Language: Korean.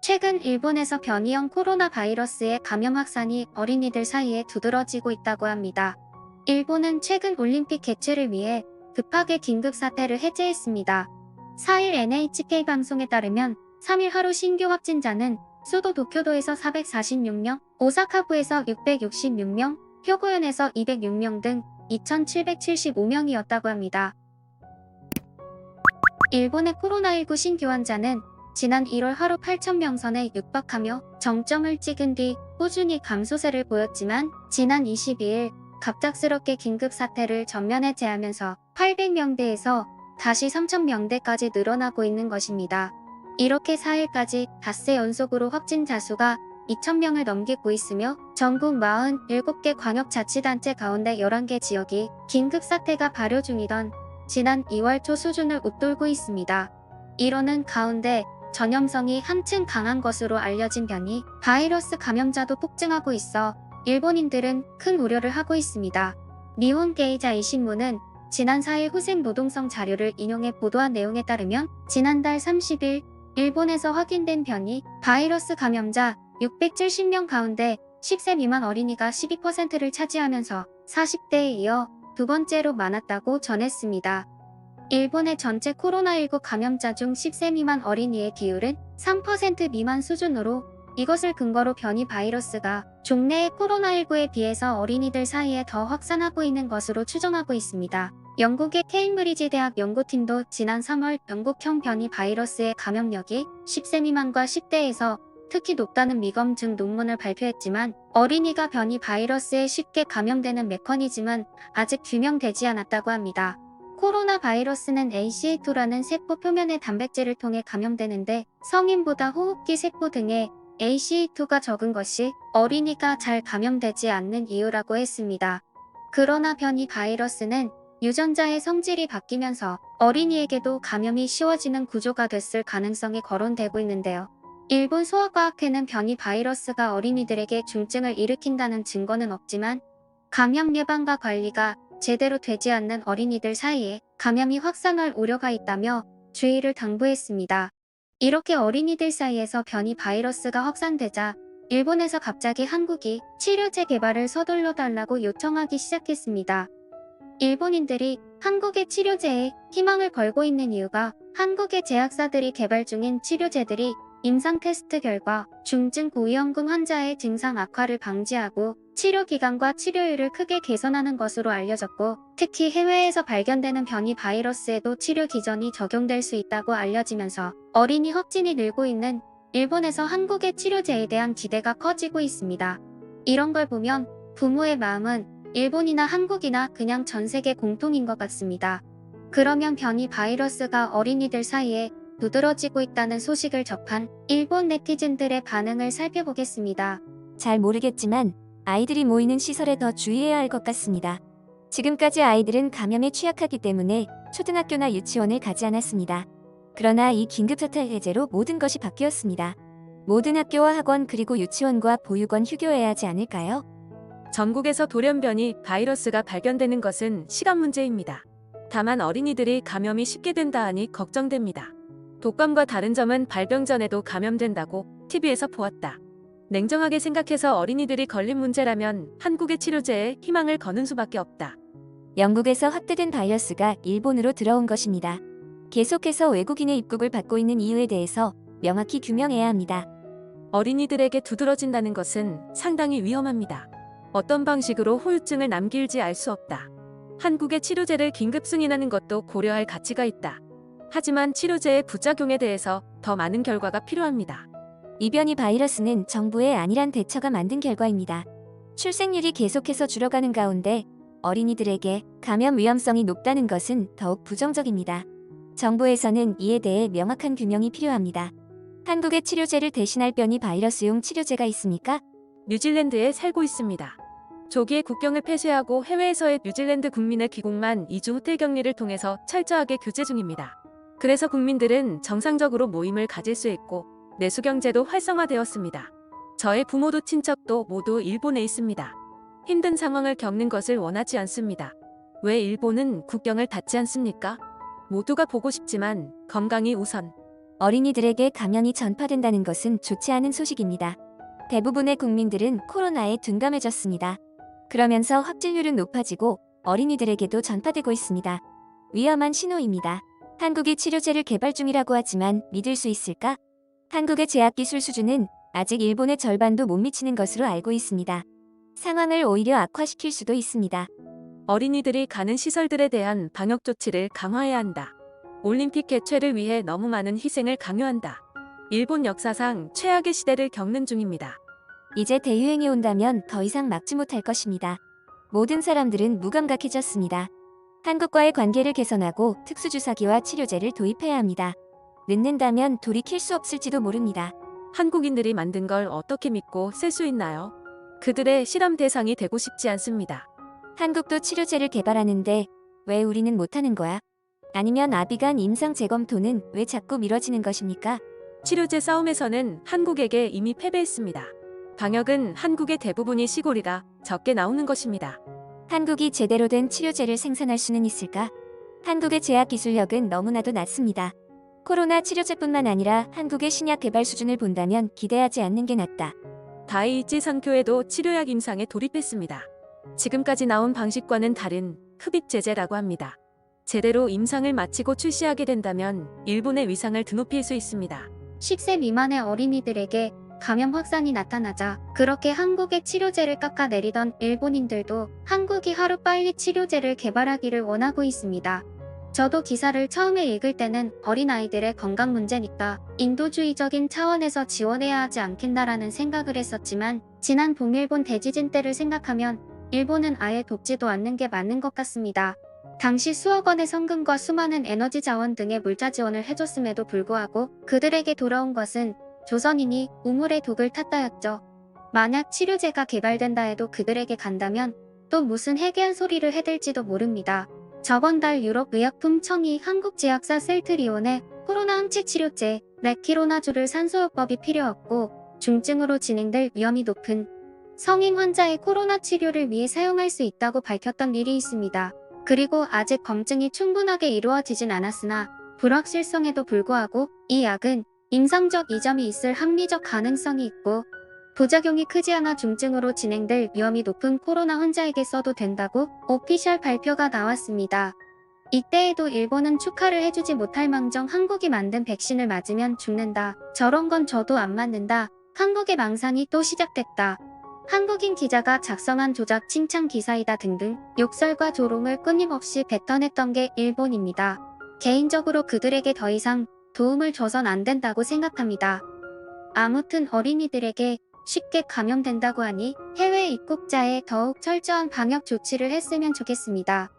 최근 일본에서 변이형 코로나 바이러스의 감염 확산이 어린이들 사이에 두드러지고 있다고 합니다. 일본은 최근 올림픽 개최를 위해 급하게 긴급 사태를 해제했습니다. 4일 NHK 방송에 따르면 3일 하루 신규 확진자는 수도 도쿄도에서 446명, 오사카부에서 666명, 표고현에서 206명 등 2,775명이었다고 합니다. 일본의 코로나19 신규 환자는 지난 1월 하루 8,000명 선에 육박하며 정점을 찍은 뒤 꾸준히 감소세를 보였지만 지난 22일 갑작스럽게 긴급 사태를 전면 해제하면서 800명대에서 다시 3,000명대까지 늘어나고 있는 것입니다. 이렇게 4일까지 닷새 연속으로 확진자 수가 2,000명을 넘기고 있으며 전국 47개 광역자치단체 가운데 11개 지역이 긴급 사태가 발효 중이던 지난 2월 초 수준을 웃돌고 있습니다. 이러는 가운데 전염성이 한층 강한 것으로 알려진 변이 바이러스 감염자도 폭증하고 있어 일본인들은 큰 우려를 하고 있습니다. 니혼 게이자이 신문은 지난 4일 후생 노동성 자료를 인용해 보도한 내용에 따르면 지난달 30일 일본에서 확인된 변이 바이러스 감염자 670명 가운데 10세 미만 어린이가 12%를 차지하면서 40대에 이어 두 번째로 많았다고 전했습니다. 일본의 전체 코로나19 감염자 중 10세 미만 어린이의 비율은 3% 미만 수준으로 이것을 근거로 변이 바이러스가 종래의 코로나19에 비해서 어린이들 사이에 더 확산하고 있는 것으로 추정하고 있습니다. 영국의 케임브리지 대학 연구팀도 지난 3월 영국형 변이 바이러스의 감염력이 10세 미만과 10대에서 특히 높다는 미검증 논문을 발표했지만 어린이가 변이 바이러스에 쉽게 감염되는 메커니즘은 아직 규명되지 않았다고 합니다. 코로나 바이러스는 ACA2라는 세포 표면의 단백질을 통해 감염되는데 성인보다 호흡기 세포 등의 ACA2가 적은 것이 어린이가 잘 감염되지 않는 이유라고 했습니다. 그러나 변이 바이러스는 유전자의 성질이 바뀌면서 어린이에게도 감염이 쉬워지는 구조가 됐을 가능성이 거론되고 있는데요. 일본 소아과학회는 변이 바이러스가 어린이들에게 중증을 일으킨다는 증거는 없지만 감염 예방과 관리가 제대로 되지 않는 어린이들 사이에 감염이 확산할 우려가 있다며 주의를 당부했습니다. 이렇게 어린이들 사이에서 변이 바이러스가 확산되자 일본에서 갑자기 한국이 치료제 개발을 서둘러 달라고 요청하기 시작했습니다. 일본인들이 한국의 치료제에 희망을 걸고 있는 이유가 한국의 제약사들이 개발 중인 치료제들이 임상 테스트 결과 중증 고위험군 환자의 증상 악화를 방지하고 치료 기간과 치료율을 크게 개선하는 것으로 알려졌고 특히 해외에서 발견되는 변이 바이러스에도 치료 기전이 적용될 수 있다고 알려지면서 어린이 확진이 늘고 있는 일본에서 한국의 치료제에 대한 기대가 커지고 있습니다. 이런 걸 보면 부모의 마음은 일본이나 한국이나 그냥 전 세계 공통인 것 같습니다. 그러면 변이 바이러스가 어린이들 사이에 두드러지고 있다는 소식을 접한 일본 네티즌들의 반응을 살펴보겠습니다. 잘 모르겠지만 아이들이 모이는 시설에 더 주의해야 할 것 같습니다. 지금까지 아이들은 감염에 취약하기 때문에 초등학교나 유치원을 가지 않았습니다. 그러나 이 긴급사태 해제로 모든 것이 바뀌었습니다. 모든 학교와 학원 그리고 유치원과 보육원 휴교해야 하지 않을까요? 전국에서 돌연변이 바이러스가 발견되는 것은 시간 문제입니다. 다만 어린이들이 감염이 쉽게 된다 하니 걱정됩니다. 독감과 다른 점은 발병 전에도 감염된다고 TV에서 보았다. 냉정하게 생각해서 어린이들이 걸린 문제라면 한국의 치료제에 희망을 거는 수밖에 없다. 영국에서 확대된 바이러스가 일본으로 들어온 것입니다. 계속해서 외국인의 입국을 받고 있는 이유에 대해서 명확히 규명해야 합니다. 어린이들에게 두드러진다는 것은 상당히 위험합니다. 어떤 방식으로 후유증을 남길지 알 수 없다. 한국의 치료제를 긴급 승인하는 것도 고려할 가치가 있다. 하지만 치료제의 부작용에 대해서 더 많은 결과가 필요합니다. 이 변이 바이러스는 정부의 안일한 대처가 만든 결과입니다. 출생률이 계속해서 줄어가는 가운데 어린이들에게 감염 위험성이 높다는 것은 더욱 부정적입니다. 정부에서는 이에 대해 명확한 규명이 필요합니다. 한국의 치료제를 대신할 변이 바이러스용 치료제가 있습니까? 뉴질랜드에 살고 있습니다. 조기에 국경을 폐쇄하고 해외에서의 뉴질랜드 국민의 귀국만 2주 호텔 격리를 통해서 철저하게 규제 중입니다. 그래서 국민들은 정상적으로 모임을 가질 수 있고 내수경제도 활성화되었습니다. 저의 부모도 친척도 모두 일본에 있습니다. 힘든 상황을 겪는 것을 원하지 않습니다. 왜 일본은 국경을 닫지 않습니까? 모두가 보고 싶지만 건강이 우선. 어린이들에게 감염이 전파된다는 것은 좋지 않은 소식입니다. 대부분의 국민들은 코로나에 둔감해졌습니다. 그러면서 확진율은 높아지고 어린이들에게도 전파되고 있습니다. 위험한 신호입니다. 한국이 치료제를 개발 중이라고 하지만 믿을 수 있을까? 한국의 제약기술 수준은 아직 일본의 절반도 못 미치는 것으로 알고 있습니다. 상황을 오히려 악화시킬 수도 있습니다. 어린이들이 가는 시설들에 대한 방역 조치를 강화해야 한다. 올림픽 개최를 위해 너무 많은 희생을 강요한다. 일본 역사상 최악의 시대를 겪는 중입니다. 이제 대유행이 온다면 더 이상 막지 못할 것입니다. 모든 사람들은 무감각해졌습니다. 한국과의 관계를 개선하고 특수주사기와 치료제를 도입해야 합니다. 늦는다면 돌이킬 수 없을지도 모릅니다. 한국인들이 만든 걸 어떻게 믿고 쓸 수 있나요? 그들의 실험 대상이 되고 싶지 않습니다. 한국도 치료제를 개발하는데 왜 우리는 못하는 거야? 아니면 아비간 임상 재검토는 왜 자꾸 미뤄지는 것입니까? 치료제 싸움에서는 한국에게 이미 패배했습니다. 방역은 한국의 대부분이 시골이라 적게 나오는 것입니다. 한국이 제대로 된 치료제를 생산할 수는 있을까? 한국의 제약 기술력은 너무나도 낮습니다. 코로나 치료제뿐만 아니라 한국의 신약 개발 수준을 본다면 기대하지 않는 게 낫다. 다이이치 상표에도 치료약 임상에 돌입했습니다. 지금까지 나온 방식과는 다른 흡입 제제라고 합니다. 제대로 임상을 마치고 출시하게 된다면 일본의 위상을 드높일 수 있습니다. 10세 미만의 어린이들에게 감염 확산이 나타나자 그렇게 한국의 치료제를 깎아내리던 일본인들도 한국이 하루빨리 치료제를 개발하기를 원하고 있습니다. 저도 기사를 처음에 읽을 때는 어린아이들의 건강 문제니까 인도주의적인 차원에서 지원해야 하지 않겠나라는 생각을 했었지만 지난 동일본 대지진 때를 생각하면 일본은 아예 돕지도 않는 게 맞는 것 같습니다. 당시 수억 원의 성금과 수많은 에너지 자원 등의 물자 지원을 해줬음에도 불구하고 그들에게 돌아온 것은 조선인이 우물에 독을 탔다였죠. 만약 치료제가 개발된다 해도 그들에게 간다면 또 무슨 해괴한 소리를 해댈지도 모릅니다. 저번 달 유럽의약품청이 한국제약사 셀트리온에 코로나 항체 치료제 레키로나주를 산소요법이 필요 없고 중증으로 진행될 위험이 높은 성인 환자의 코로나 치료를 위해 사용할 수 있다고 밝혔던 일이 있습니다. 그리고 아직 검증이 충분하게 이루어지진 않았으나 불확실성에도 불구하고 이 약은 임상적 이점이 있을 합리적 가능성이 있고 부작용이 크지 않아 중증으로 진행될 위험이 높은 코로나 환자에게 써도 된다고 오피셜 발표가 나왔습니다. 이때에도 일본은 축하를 해주지 못할 망정 한국이 만든 백신을 맞으면 죽는다. 저런 건 저도 안 맞는다. 한국의 망상이 또 시작됐다. 한국인 기자가 작성한 조작 칭찬 기사이다 등등 욕설과 조롱을 끊임없이 뱉어냈던 게 일본입니다. 개인적으로 그들에게 더 이상 도움을 줘선 안 된다고 생각합니다. 아무튼 어린이들에게 쉽게 감염된다고 하니 해외 입국자에 더욱 철저한 방역 조치를 했으면 좋겠습니다.